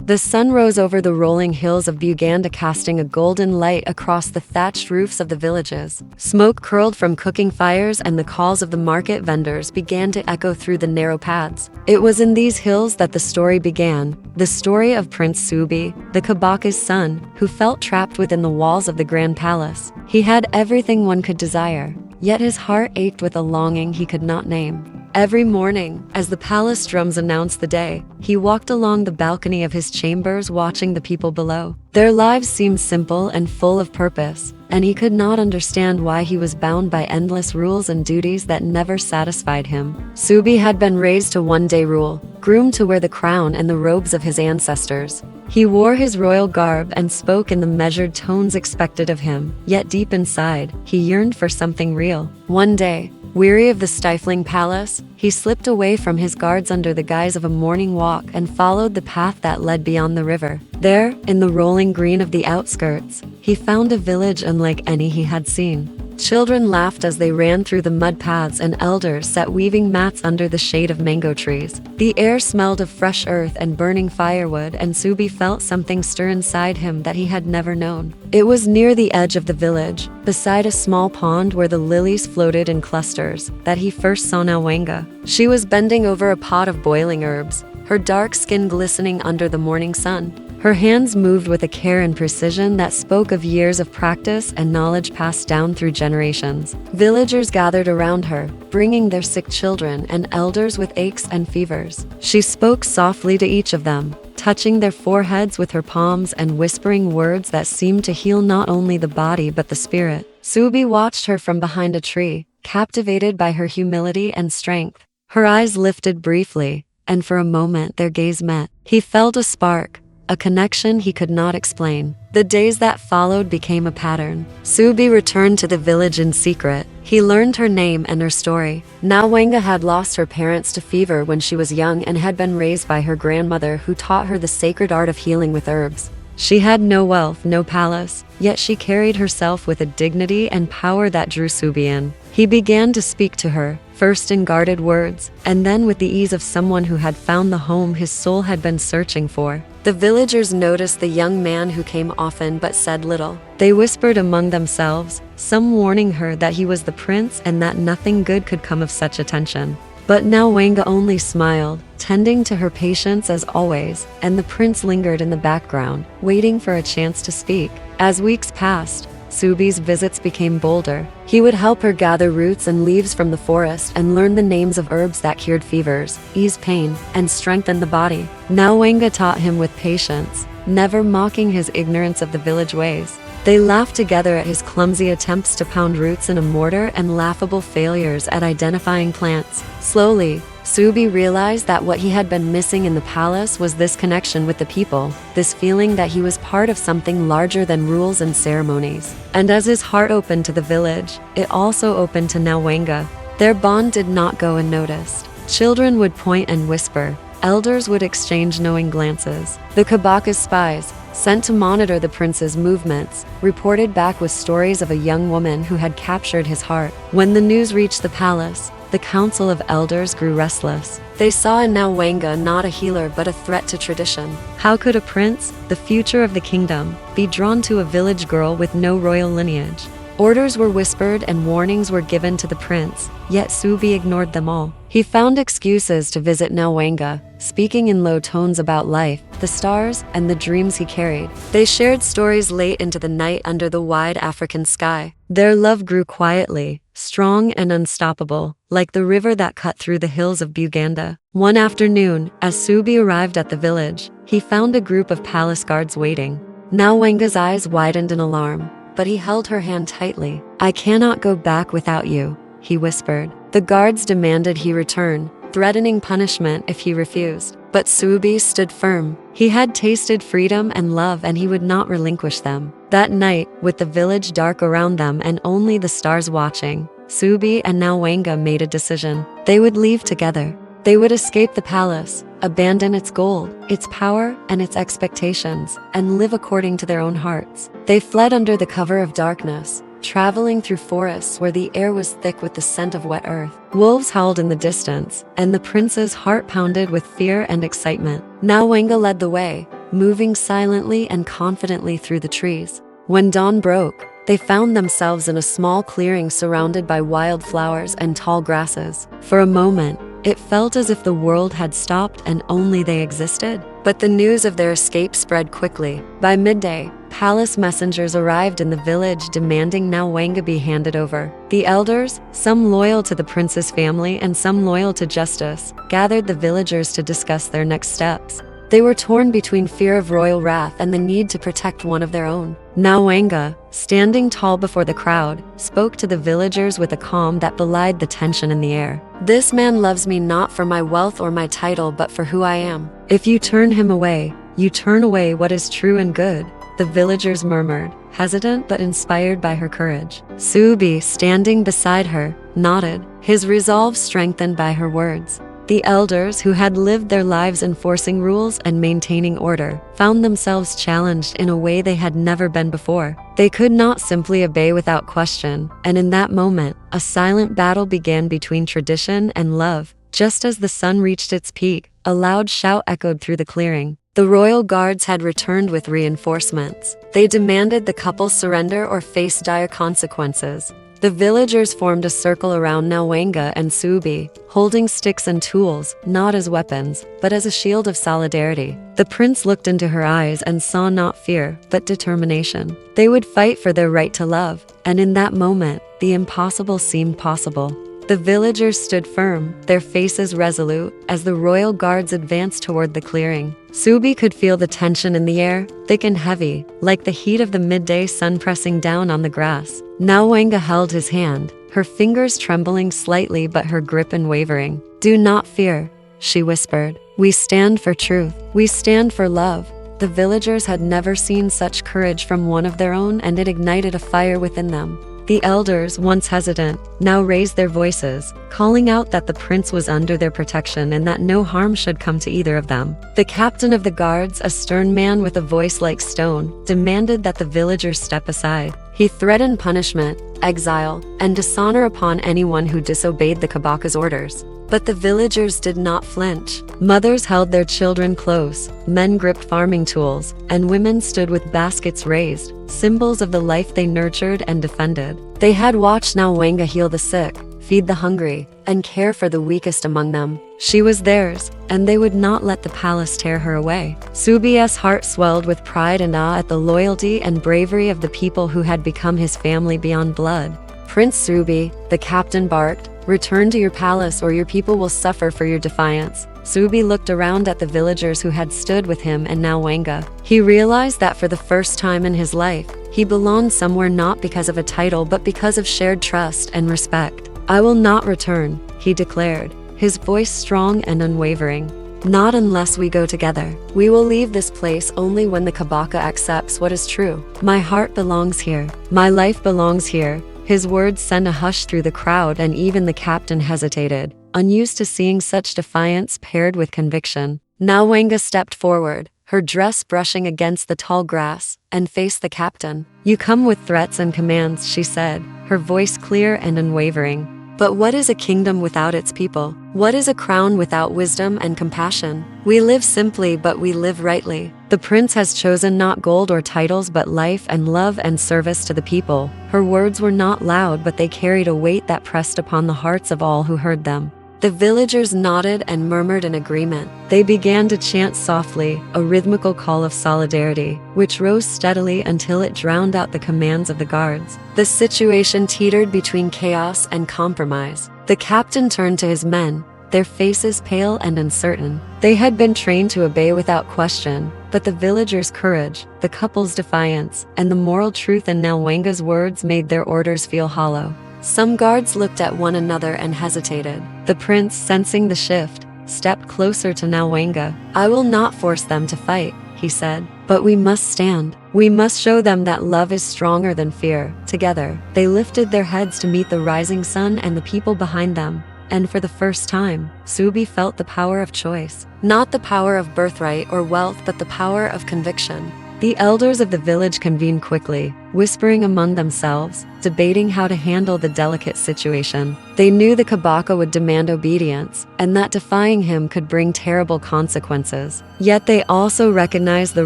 The sun rose over the rolling hills of Buganda, casting a golden light across the thatched roofs of the villages. Smoke curled from cooking fires, and the calls of the market vendors began to echo through the narrow paths. It was in these hills that the story began, the story of Prince Ssuubi, the Kabaka's son, who felt trapped within the walls of the grand palace. He had everything one could desire, yet his heart ached with a longing he could not name. Every morning, as the palace drums announced the day, he walked along the balcony of his chambers, watching the people below. Their lives seemed simple and full of purpose, and he could not understand why he was bound by endless rules and duties that never satisfied him. Ssuubi had been raised to one-day rule, groomed to wear the crown and the robes of his ancestors. He wore his royal garb and spoke in the measured tones expected of him, yet deep inside, he yearned for something real. One day, weary of the stifling palace, he slipped away from his guards under the guise of a morning walk and followed the path that led beyond the river. There, in the rolling green of the outskirts, he found a village unlike any he had seen. Children laughed as they ran through the mud paths, and elders sat weaving mats under the shade of mango trees. The air smelled of fresh earth and burning firewood, and Ssuubi felt something stir inside him that he had never known. It was near the edge of the village, beside a small pond where the lilies floated in clusters, that he first saw Nalwanga. She was bending over a pot of boiling herbs, her dark skin glistening under the morning sun. Her hands moved with a care and precision that spoke of years of practice and knowledge passed down through generations. Villagers gathered around her, bringing their sick children, and elders with aches and fevers. She spoke softly to each of them, touching their foreheads with her palms and whispering words that seemed to heal not only the body but the spirit. Ssuubi watched her from behind a tree, captivated by her humility and strength. Her eyes lifted briefly, and for a moment their gaze met. He felt a spark, a connection he could not explain. The days that followed became a pattern. Ssuubi returned to the village in secret. He learned her name and her story. Nalwanga had lost her parents to fever when she was young and had been raised by her grandmother, who taught her the sacred art of healing with herbs. She had no wealth, no palace, yet she carried herself with a dignity and power that drew Ssuubi in. He began to speak to her, first in guarded words, and then with the ease of someone who had found the home his soul had been searching for. The villagers noticed the young man, who came often but said little. They whispered among themselves, some warning her that he was the prince and that nothing good could come of such attention. But Nalwanga only smiled, tending to her patience as always, and the prince lingered in the background, waiting for a chance to speak. As weeks passed, Ssuubi's visits became bolder. He would help her gather roots and leaves from the forest and learn the names of herbs that cured fevers, eased pain, and strengthened the body. Nalwanga taught him with patience, never mocking his ignorance of the village ways. They laughed together at his clumsy attempts to pound roots in a mortar and laughable failures at identifying plants. Slowly, Ssuubi realized that what he had been missing in the palace was this connection with the people, this feeling that he was part of something larger than rules and ceremonies. And as his heart opened to the village, it also opened to Nalwanga. Their bond did not go unnoticed. Children would point and whisper, elders would exchange knowing glances. The Kabaka's spies, sent to monitor the prince's movements, reported back with stories of a young woman who had captured his heart. When the news reached the palace, the council of elders grew restless. They saw in Nalwanga not a healer but a threat to tradition. How could a prince, the future of the kingdom, be drawn to a village girl with no royal lineage? Orders were whispered and warnings were given to the prince, yet Ssuubi ignored them all. He found excuses to visit Nalwanga, speaking in low tones about life, the stars, and the dreams he carried. They shared stories late into the night under the wide African sky. Their love grew quietly, strong and unstoppable, like the river that cut through the hills of Buganda. One afternoon, as Ssuubi arrived at the village, he found a group of palace guards waiting. Nalwanga's eyes widened in alarm, but he held her hand tightly. "I cannot go back without you," he whispered. The guards demanded he return, threatening punishment if he refused. But Ssuubi stood firm. He had tasted freedom and love, and he would not relinquish them. That night, with the village dark around them and only the stars watching, Ssuubi and Nalwanga made a decision. They would leave together. They would escape the palace, abandon its gold, its power, and its expectations, and live according to their own hearts. They fled under the cover of darkness, traveling through forests where the air was thick with the scent of wet earth. Wolves howled in the distance, and the prince's heart pounded with fear and excitement. Nalwanga led the way, moving silently and confidently through the trees. When dawn broke, they found themselves in a small clearing surrounded by wild flowers and tall grasses. For a moment, it felt as if the world had stopped and only they existed. But the news of their escape spread quickly. By midday, palace messengers arrived in the village demanding Nalwanga be handed over. The elders, some loyal to the prince's family and some loyal to justice, gathered the villagers to discuss their next steps. They were torn between fear of royal wrath and the need to protect one of their own. Nalwanga, standing tall before the crowd, spoke to the villagers with a calm that belied the tension in the air. "This man loves me not for my wealth or my title, but for who I am. If you turn him away, you turn away what is true and good," the villagers murmured, hesitant but inspired by her courage. Ssuubi, standing beside her, nodded, his resolve strengthened by her words. The elders, who had lived their lives enforcing rules and maintaining order, found themselves challenged in a way they had never been before. They could not simply obey without question, and in that moment, a silent battle began between tradition and love. Just as the sun reached its peak, a loud shout echoed through the clearing. The royal guards had returned with reinforcements. They demanded the couple surrender or face dire consequences. The villagers formed a circle around Nalwanga and Ssuubi, holding sticks and tools, not as weapons, but as a shield of solidarity. The prince looked into her eyes and saw not fear, but determination. They would fight for their right to love, and in that moment, the impossible seemed possible. The villagers stood firm, their faces resolute, as the royal guards advanced toward the clearing. Ssuubi could feel the tension in the air, thick and heavy, like the heat of the midday sun pressing down on the grass. Nalwanga held his hand, her fingers trembling slightly but her grip unwavering. "Do not fear," she whispered. "We stand for truth. We stand for love." The villagers had never seen such courage from one of their own, and it ignited a fire within them. The elders, once hesitant, now raised their voices, calling out that the prince was under their protection and that no harm should come to either of them. The captain of the guards, a stern man with a voice like stone, demanded that the villagers step aside. He threatened punishment, exile, and dishonor upon anyone who disobeyed the Kabaka's orders. But the villagers did not flinch. Mothers held their children close, men gripped farming tools, and women stood with baskets raised, symbols of the life they nurtured and defended. They had watched Nalwanga heal the sick, feed the hungry, and care for the weakest among them. She was theirs, and they would not let the palace tear her away. Ssuubi's heart swelled with pride and awe at the loyalty and bravery of the people who had become his family beyond blood. "Prince Ssuubi," the captain barked, "return to your palace or your people will suffer for your defiance." Ssuubi looked around at the villagers who had stood with him and Nalwanga. He realized that for the first time in his life, he belonged somewhere not because of a title but because of shared trust and respect. "I will not return," he declared, his voice strong and unwavering. "Not unless we go together. We will leave this place only when the Kabaka accepts what is true. My heart belongs here. My life belongs here." His words sent a hush through the crowd, and even the captain hesitated, unused to seeing such defiance paired with conviction. Nalwanga stepped forward, her dress brushing against the tall grass, and faced the captain. "You come with threats and commands," she said, her voice clear and unwavering. "But what is a kingdom without its people? What is a crown without wisdom and compassion? We live simply, but we live rightly. The prince has chosen not gold or titles, but life and love and service to the people." Her words were not loud, but they carried a weight that pressed upon the hearts of all who heard them. The villagers nodded and murmured in agreement. They began to chant softly, a rhythmical call of solidarity, which rose steadily until it drowned out the commands of the guards. The situation teetered between chaos and compromise. The captain turned to his men, their faces pale and uncertain. They had been trained to obey without question, but the villagers' courage, the couple's defiance, and the moral truth in Nalwanga's words made their orders feel hollow. Some guards looked at one another and hesitated. The prince, sensing the shift, stepped closer to Nalwanga. "I will not force them to fight," he said, "but we must stand. We must show them that love is stronger than fear." Together, they lifted their heads to meet the rising sun and the people behind them. And for the first time, Ssuubi felt the power of choice. Not the power of birthright or wealth, but the power of conviction. The elders of the village convened quickly, whispering among themselves, debating how to handle the delicate situation. They knew the Kabaka would demand obedience, and that defying him could bring terrible consequences. Yet they also recognized the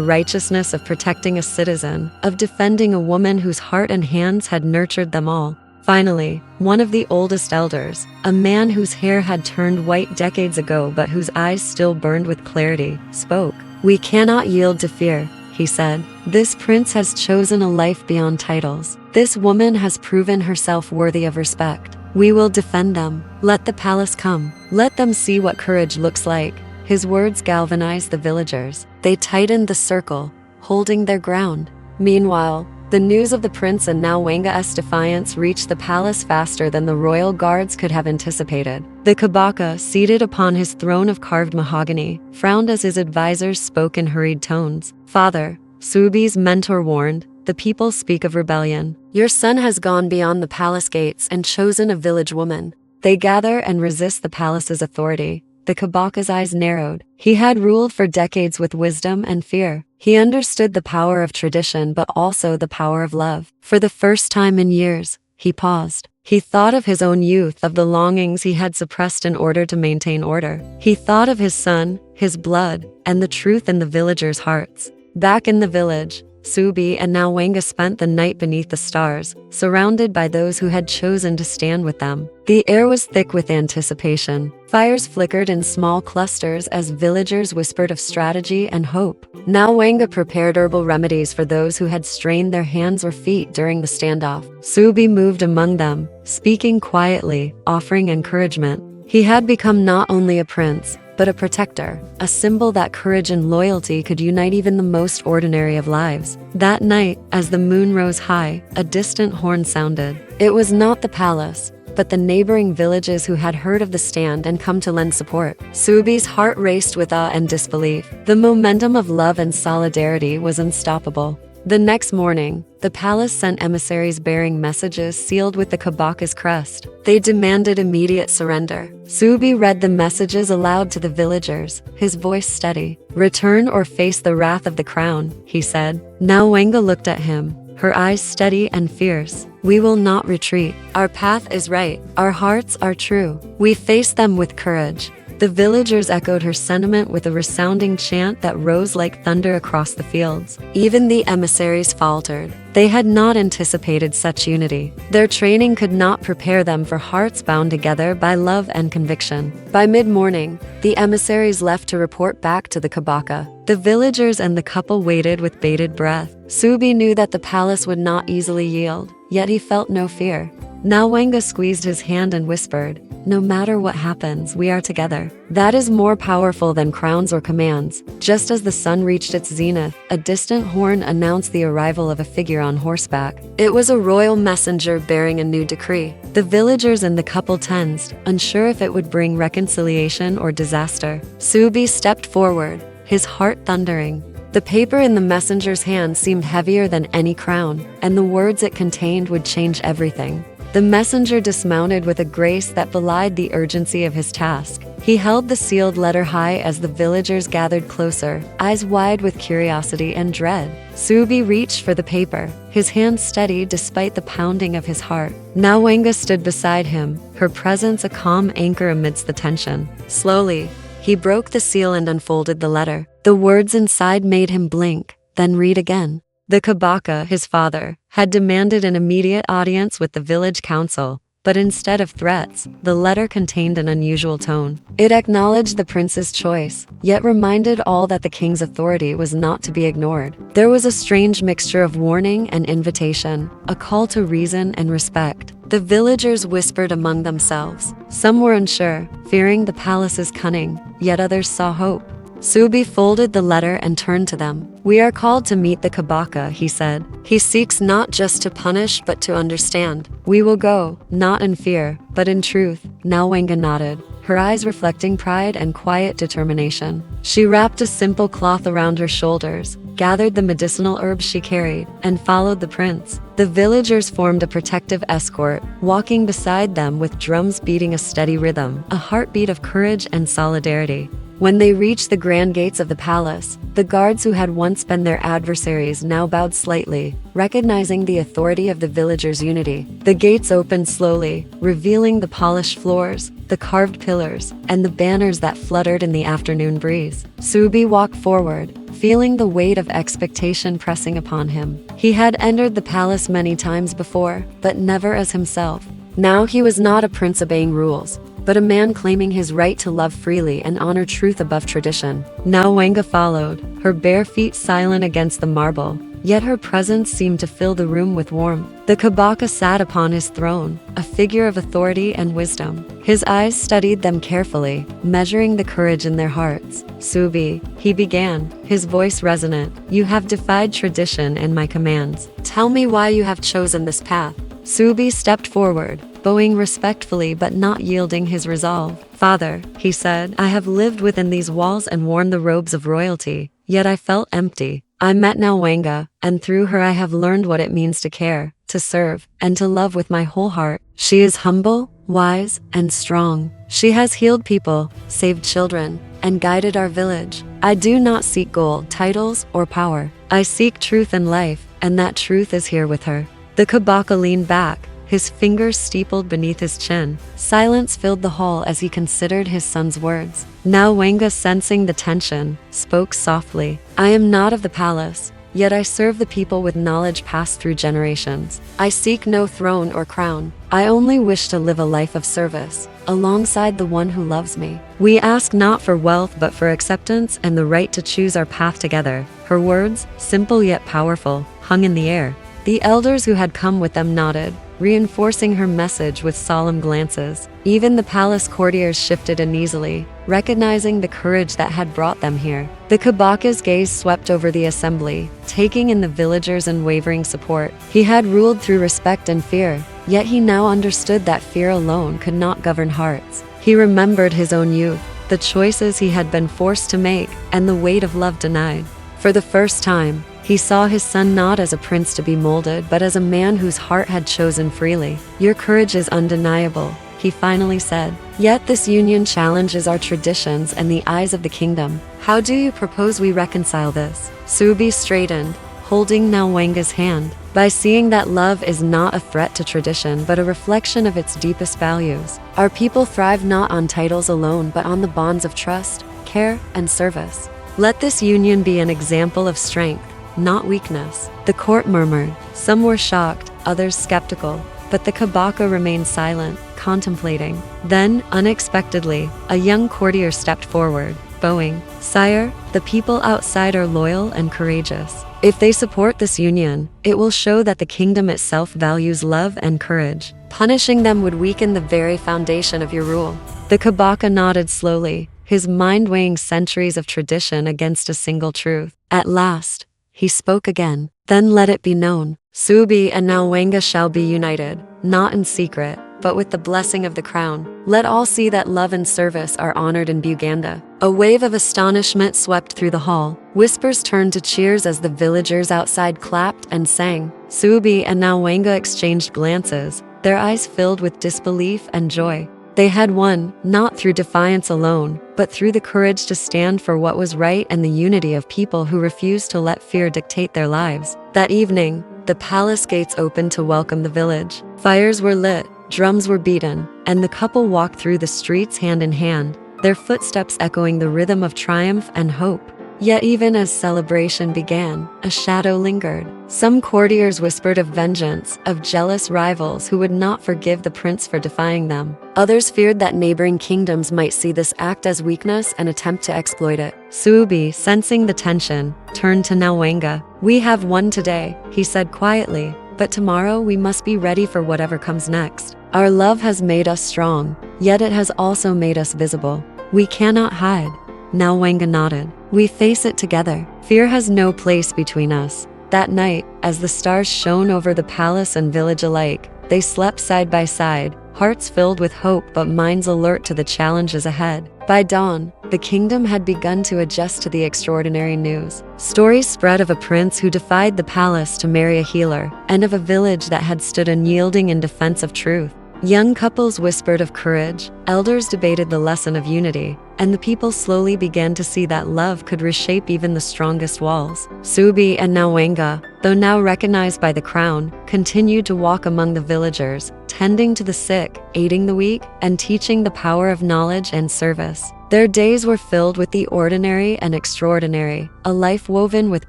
righteousness of protecting a citizen, of defending a woman whose heart and hands had nurtured them all. Finally, one of the oldest elders, a man whose hair had turned white decades ago but whose eyes still burned with clarity, spoke. "We cannot yield to fear," he said. "This prince has chosen a life beyond titles. This woman has proven herself worthy of respect. We will defend them. Let the palace come. Let them see what courage looks like." His words galvanized the villagers. They tightened the circle, holding their ground. Meanwhile, the news of the prince and Nalwanga's defiance reached the palace faster than the royal guards could have anticipated. The Kabaka, seated upon his throne of carved mahogany, frowned as his advisors spoke in hurried tones. "Father," Ssuubi's mentor warned, "the people speak of rebellion. Your son has gone beyond the palace gates and chosen a village woman. They gather and resist the palace's authority." The Kabaka's eyes narrowed. He had ruled for decades with wisdom and fear. He understood the power of tradition but also the power of love. For the first time in years, he paused. He thought of his own youth, of the longings he had suppressed in order to maintain order. He thought of his son, his blood, and the truth in the villagers' hearts. Back in the village, Ssuubi and Nalwanga spent the night beneath the stars, surrounded by those who had chosen to stand with them. The air was thick with anticipation. Fires flickered in small clusters as villagers whispered of strategy and hope. Nalwanga prepared herbal remedies for those who had strained their hands or feet during the standoff. Ssuubi moved among them, speaking quietly, offering encouragement. He had become not only a prince, but a protector, a symbol that courage and loyalty could unite even the most ordinary of lives. That night, as the moon rose high, a distant horn sounded. It was not the palace, but the neighboring villages who had heard of the stand and come to lend support. Ssuubi's heart raced with awe and disbelief. The momentum of love and solidarity was unstoppable. The next morning, the palace sent emissaries bearing messages sealed with the Kabaka's crest. They demanded immediate surrender. Ssuubi read the messages aloud to the villagers, his voice steady. "Return or face the wrath of the crown," he said. Nalwanga looked at him, her eyes steady and fierce. "We will not retreat. Our path is right. Our hearts are true. We face them with courage." The villagers echoed her sentiment with a resounding chant that rose like thunder across the fields. Even the emissaries faltered. They had not anticipated such unity. Their training could not prepare them for hearts bound together by love and conviction. By mid-morning, the emissaries left to report back to the Kabaka. The villagers and the couple waited with bated breath. Ssuubi knew that the palace would not easily yield, yet he felt no fear. Nalwanga squeezed his hand and whispered, "No matter what happens, we are together." That is more powerful than crowns or commands. Just as the sun reached its zenith, a distant horn announced the arrival of a figure on horseback. It was a royal messenger bearing a new decree. The villagers and the couple tensed, unsure if it would bring reconciliation or disaster. Ssuubi stepped forward, his heart thundering. The paper in the messenger's hand seemed heavier than any crown, and the words it contained would change everything. The messenger dismounted with a grace that belied the urgency of his task. He held the sealed letter high as the villagers gathered closer, eyes wide with curiosity and dread. Ssuubi reached for the paper, his hand steady despite the pounding of his heart. Nalwanga stood beside him, her presence a calm anchor amidst the tension. Slowly, he broke the seal and unfolded the letter. The words inside made him blink, then read again. The Kabaka, his father, had demanded an immediate audience with the village council, but instead of threats, the letter contained an unusual tone. It acknowledged the prince's choice, yet reminded all that the king's authority was not to be ignored. There was a strange mixture of warning and invitation, a call to reason and respect. The villagers whispered among themselves. Some were unsure, fearing the palace's cunning, yet others saw hope. Ssuubi folded the letter and turned to them. "We are called to meet the Kabaka," he said. "He seeks not just to punish but to understand. We will go, not in fear, but in truth." Nalwanga nodded, her eyes reflecting pride and quiet determination. She wrapped a simple cloth around her shoulders, gathered the medicinal herbs she carried, and followed the prince. The villagers formed a protective escort, walking beside them with drums beating a steady rhythm, a heartbeat of courage and solidarity. When they reached the grand gates of the palace, the guards who had once been their adversaries now bowed slightly, recognizing the authority of the villagers' unity. The gates opened slowly, revealing the polished floors, the carved pillars, and the banners that fluttered in the afternoon breeze. Ssuubi walked forward, feeling the weight of expectation pressing upon him. He had entered the palace many times before, but never as himself. Now he was not a prince obeying rules, but a man claiming his right to love freely and honor truth above tradition. Nalwanga followed, her bare feet silent against the marble, yet her presence seemed to fill the room with warmth. The Kabaka sat upon his throne, a figure of authority and wisdom. His eyes studied them carefully, measuring the courage in their hearts. "Ssuubi," he began, his voice resonant, "you have defied tradition and my commands. Tell me why you have chosen this path." Ssuubi stepped forward, bowing respectfully but not yielding his resolve. "Father," he said, "I have lived within these walls and worn the robes of royalty, yet I felt empty. I met Nalwanga, and through her I have learned what it means to care, to serve, and to love with my whole heart. She is humble, wise, and strong. She has healed people, saved children, and guided our village. I do not seek gold, titles, or power. I seek truth and life, and that truth is here with her." The Kabaka leaned back, his fingers steepled beneath his chin. Silence filled the hall as he considered his son's words. Nalwanga, sensing the tension, spoke softly. "I am not of the palace, yet I serve the people with knowledge passed through generations. I seek no throne or crown. I only wish to live a life of service, alongside the one who loves me. We ask not for wealth but for acceptance and the right to choose our path together." Her words, simple yet powerful, hung in the air. The elders who had come with them nodded, reinforcing her message with solemn glances. Even the palace courtiers shifted uneasily, recognizing the courage that had brought them here. The Kabaka's gaze swept over the assembly, taking in the villagers' unwavering support. He had ruled through respect and fear, yet he now understood that fear alone could not govern hearts. He remembered his own youth, the choices he had been forced to make, and the weight of love denied. For the first time, he saw his son not as a prince to be molded, but as a man whose heart had chosen freely. "Your courage is undeniable," he finally said. "Yet this union challenges our traditions and the eyes of the kingdom. How do you propose we reconcile this?" Ssuubi straightened, holding Nalwanga's hand. "By seeing that love is not a threat to tradition but a reflection of its deepest values. Our people thrive not on titles alone but on the bonds of trust, care, and service. Let this union be an example of strength, not weakness." The court murmured. Some were shocked, others skeptical, but the Kabaka remained silent, contemplating. Then, unexpectedly, a young courtier stepped forward, bowing. "Sire, the people outside are loyal and courageous. If they support this union, it will show that the kingdom itself values love and courage. Punishing them would weaken the very foundation of your rule." The Kabaka nodded slowly, his mind weighing centuries of tradition against a single truth. At last, he spoke again. "Then let it be known, Ssuubi and Nalwanga shall be united, not in secret, but with the blessing of the crown. Let all see that love and service are honored in Buganda." A wave of astonishment swept through the hall. Whispers turned to cheers as the villagers outside clapped and sang. Ssuubi and Nalwanga exchanged glances, their eyes filled with disbelief and joy. They had won, not through defiance alone, but through the courage to stand for what was right and the unity of people who refused to let fear dictate their lives. That evening, the palace gates opened to welcome the village. Fires were lit, drums were beaten, and the couple walked through the streets hand in hand, their footsteps echoing the rhythm of triumph and hope. Yet even as celebration began, a shadow lingered. Some courtiers whispered of vengeance, of jealous rivals who would not forgive the prince for defying them. Others feared that neighboring kingdoms might see this act as weakness and attempt to exploit it. Ssuubi, sensing the tension, turned to Nalwanga. "We have won today," he said quietly, "but tomorrow we must be ready for whatever comes next. Our love has made us strong, yet it has also made us visible. We cannot hide." Nalwanga nodded. "We face it together. Fear has no place between us." That night, as the stars shone over the palace and village alike, they slept side by side, hearts filled with hope but minds alert to the challenges ahead. By dawn, the kingdom had begun to adjust to the extraordinary news. Stories spread of a prince who defied the palace to marry a healer, and of a village that had stood unyielding in defense of truth. Young couples whispered of courage, elders debated the lesson of unity, and the people slowly began to see that love could reshape even the strongest walls. Ssuubi and Nalwanga, though now recognized by the crown, continued to walk among the villagers, tending to the sick, aiding the weak, and teaching the power of knowledge and service. Their days were filled with the ordinary and extraordinary, a life woven with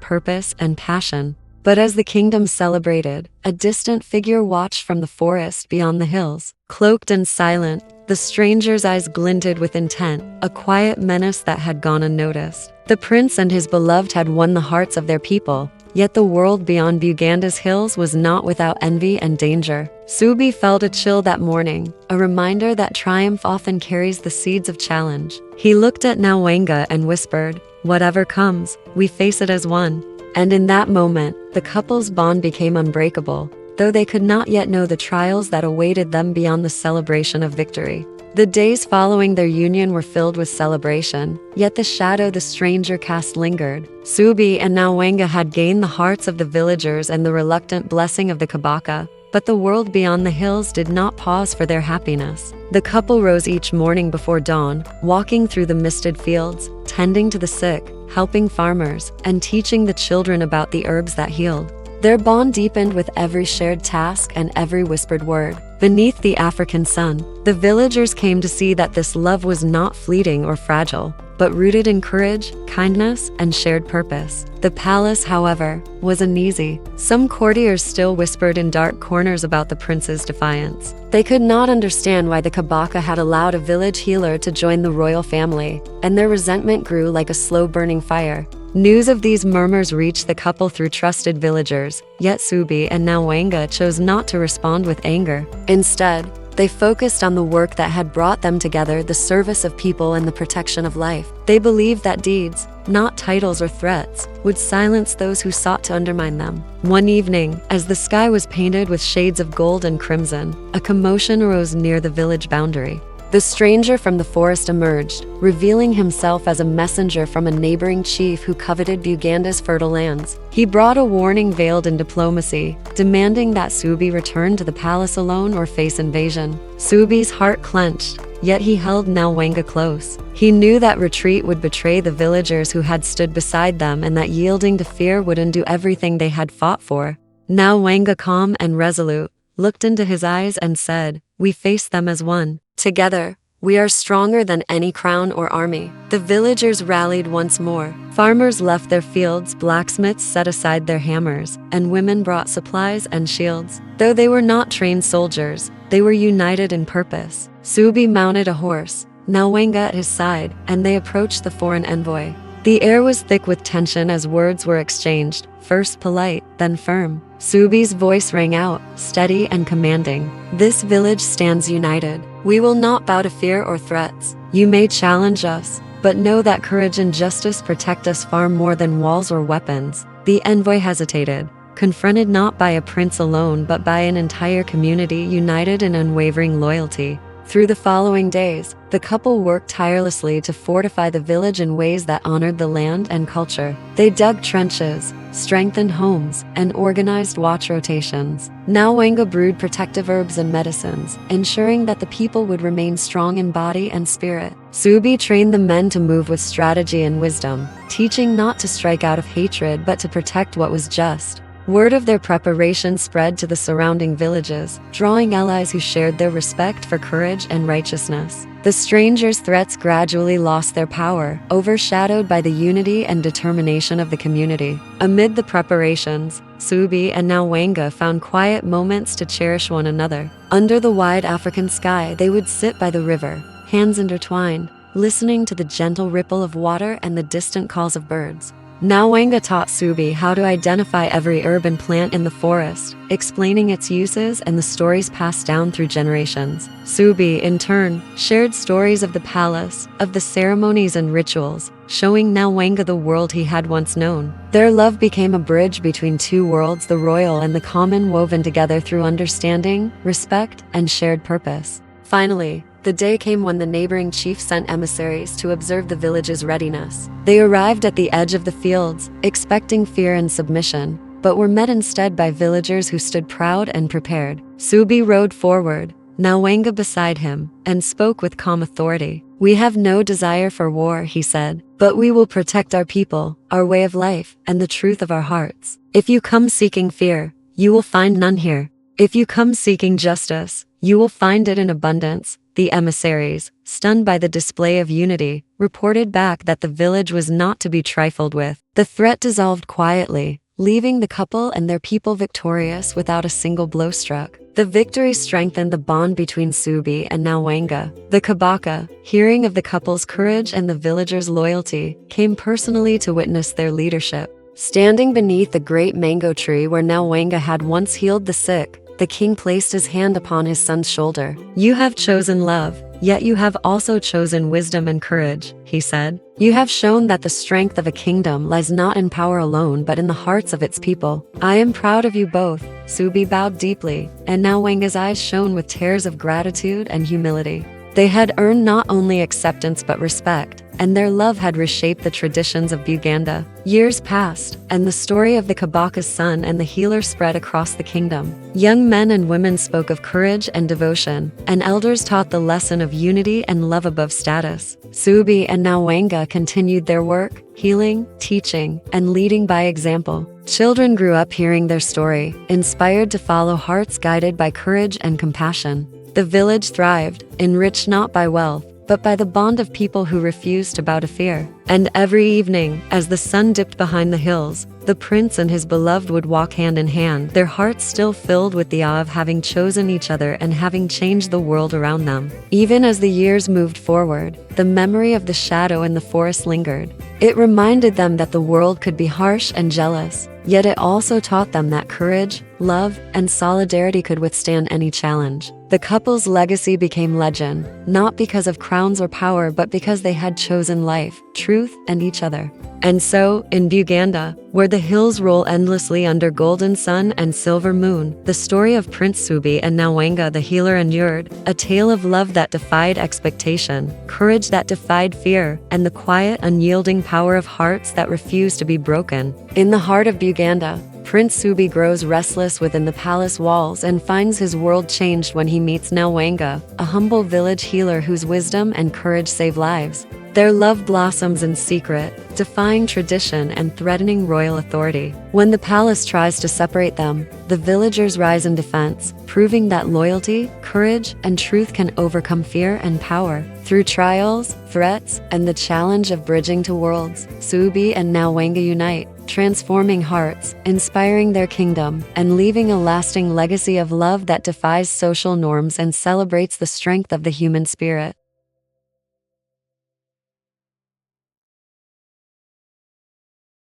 purpose and passion. But as the kingdom celebrated, a distant figure watched from the forest beyond the hills. Cloaked and silent, the stranger's eyes glinted with intent, a quiet menace that had gone unnoticed. The prince and his beloved had won the hearts of their people, yet the world beyond Buganda's hills was not without envy and danger. Ssuubi felt a chill that morning, a reminder that triumph often carries the seeds of challenge. He looked at Nalwanga and whispered, "Whatever comes, we face it as one." And in that moment, the couple's bond became unbreakable, though they could not yet know the trials that awaited them beyond the celebration of victory. The days following their union were filled with celebration, yet the shadow the stranger cast lingered. Ssuubi and Nalwanga had gained the hearts of the villagers and the reluctant blessing of the Kabaka, but the world beyond the hills did not pause for their happiness. The couple rose each morning before dawn, walking through the misted fields, tending to the sick, helping farmers, and teaching the children about the herbs that healed. Their bond deepened with every shared task and every whispered word. Beneath the African sun, the villagers came to see that this love was not fleeting or fragile, but rooted in courage, kindness, and shared purpose. The palace, however, was uneasy. Some courtiers still whispered in dark corners about the prince's defiance. They could not understand why the Kabaka had allowed a village healer to join the royal family, and their resentment grew like a slow-burning fire. News of these murmurs reached the couple through trusted villagers, yet Ssuubi and Nalwanga chose not to respond with anger. Instead, they focused on the work that had brought them together, the service of people and the protection of life. They believed that deeds, not titles or threats, would silence those who sought to undermine them. One evening, as the sky was painted with shades of gold and crimson, a commotion arose near the village boundary. The stranger from the forest emerged, revealing himself as a messenger from a neighboring chief who coveted Buganda's fertile lands. He brought a warning veiled in diplomacy, demanding that Ssuubi return to the palace alone or face invasion. Ssuubi's heart clenched, yet he held Nalwanga close. He knew that retreat would betray the villagers who had stood beside them and that yielding to fear would undo everything they had fought for. Nalwanga, calm and resolute, looked into his eyes and said, "We face them as one. Together, we are stronger than any crown or army." The villagers rallied once more. Farmers left their fields, blacksmiths set aside their hammers, and women brought supplies and shields. Though they were not trained soldiers, they were united in purpose. Ssuubi mounted a horse, Nalwanga at his side, and they approached the foreign envoy. The air was thick with tension as words were exchanged, first polite, then firm. Ssuubi's voice rang out, steady and commanding. "This village stands united. We will not bow to fear or threats. You may challenge us, but know that courage and justice protect us far more than walls or weapons." The envoy hesitated, confronted not by a prince alone but by an entire community united in unwavering loyalty. Through the following days, the couple worked tirelessly to fortify the village in ways that honored the land and culture. They dug trenches, strengthened homes, and organized watch rotations. Nalwanga brewed protective herbs and medicines, ensuring that the people would remain strong in body and spirit. Ssuubi trained the men to move with strategy and wisdom, teaching not to strike out of hatred but to protect what was just. Word of their preparation spread to the surrounding villages, drawing allies who shared their respect for courage and righteousness. The strangers' threats gradually lost their power, overshadowed by the unity and determination of the community. Amid the preparations, Ssuubi and Nalwanga found quiet moments to cherish one another. Under the wide African sky, they would sit by the river, hands intertwined, listening to the gentle ripple of water and the distant calls of birds. Nalwanga taught Ssuubi how to identify every herb and plant in the forest, explaining its uses and the stories passed down through generations. Ssuubi, in turn, shared stories of the palace, of the ceremonies and rituals, showing Nalwanga the world he had once known. Their love became a bridge between two worlds, the royal and the common, woven together through understanding, respect, and shared purpose. Finally, the day came when the neighboring chief sent emissaries to observe the village's readiness. They arrived at the edge of the fields, expecting fear and submission, but were met instead by villagers who stood proud and prepared. Ssuubi rode forward, Nalwanga beside him, and spoke with calm authority. "We have no desire for war," he said, "but we will protect our people, our way of life, and the truth of our hearts. If you come seeking fear, you will find none here. If you come seeking justice, you will find it in abundance." The emissaries, stunned by the display of unity, reported back that the village was not to be trifled with. The threat dissolved quietly, leaving the couple and their people victorious without a single blow struck. The victory strengthened the bond between Ssuubi and Nalwanga. The Kabaka, hearing of the couple's courage and the villagers' loyalty, came personally to witness their leadership. Standing beneath the great mango tree where Nalwanga had once healed the sick, the king placed his hand upon his son's shoulder. "You have chosen love, yet you have also chosen wisdom and courage," he said. "You have shown that the strength of a kingdom lies not in power alone but in the hearts of its people. I am proud of you both." Ssuubi bowed deeply, and Nalwanga's eyes shone with tears of gratitude and humility. They had earned not only acceptance but respect, and their love had reshaped the traditions of Buganda. Years passed, and the story of the Kabaka's son and the healer spread across the kingdom. Young men and women spoke of courage and devotion, and elders taught the lesson of unity and love above status. Ssuubi and Nalwanga continued their work, healing, teaching, and leading by example. Children grew up hearing their story, inspired to follow hearts guided by courage and compassion. The village thrived, enriched not by wealth, but by the bond of people who refused to bow to fear. And every evening, as the sun dipped behind the hills, the prince and his beloved would walk hand in hand, their hearts still filled with the awe of having chosen each other and having changed the world around them. Even as the years moved forward, the memory of the shadow in the forest lingered. It reminded them that the world could be harsh and jealous, yet it also taught them that courage, love, and solidarity could withstand any challenge. The couple's legacy became legend, not because of crowns or power, but because they had chosen life, truth, and each other. And so, in Buganda, where the hills roll endlessly under golden sun and silver moon, the story of Prince Ssuubi and Nalwanga the healer endured, a tale of love that defied expectation, courage that defied fear, and the quiet, unyielding power of hearts that refused to be broken. In the heart of Buganda, Prince Ssuubi grows restless within the palace walls and finds his world changed when he meets Nalwanga, a humble village healer whose wisdom and courage save lives. Their love blossoms in secret, defying tradition and threatening royal authority. When the palace tries to separate them, the villagers rise in defense, proving that loyalty, courage, and truth can overcome fear and power. Through trials, threats, and the challenge of bridging two worlds, Ssuubi and Nalwanga unite, transforming hearts, inspiring their kingdom, and leaving a lasting legacy of love that defies social norms and celebrates the strength of the human spirit.